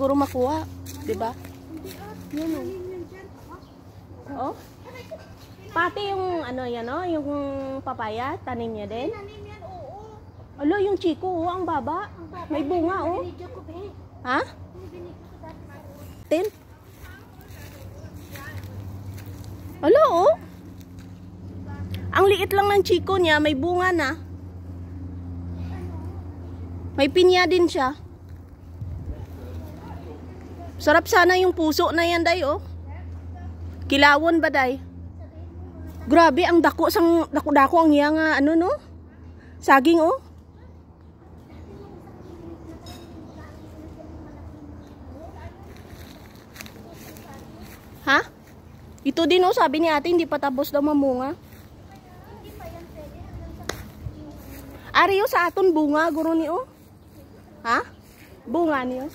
siguro makuha. Diba? Yan oh. Oh. Pati yung ano yan oh, yung papaya, tanim niya din. Alo, yung chiko oh, ang baba. May bunga oh. Ha? Tin? Alo oh. Ang liit lang ng chiko niya, may bunga na. May pinya din siya. Sarap sana yung puso na yan, day, oh. Kilawon ba, day? Grabe, ang dako ang iya nga, ano, no? Saging, oh. Ha? Ito din, oh, sabi ni ate, hindi pa tapos daw mamunga. Ariyo sa aton bunga, guro ni, oh. Ha? Bunga niyo.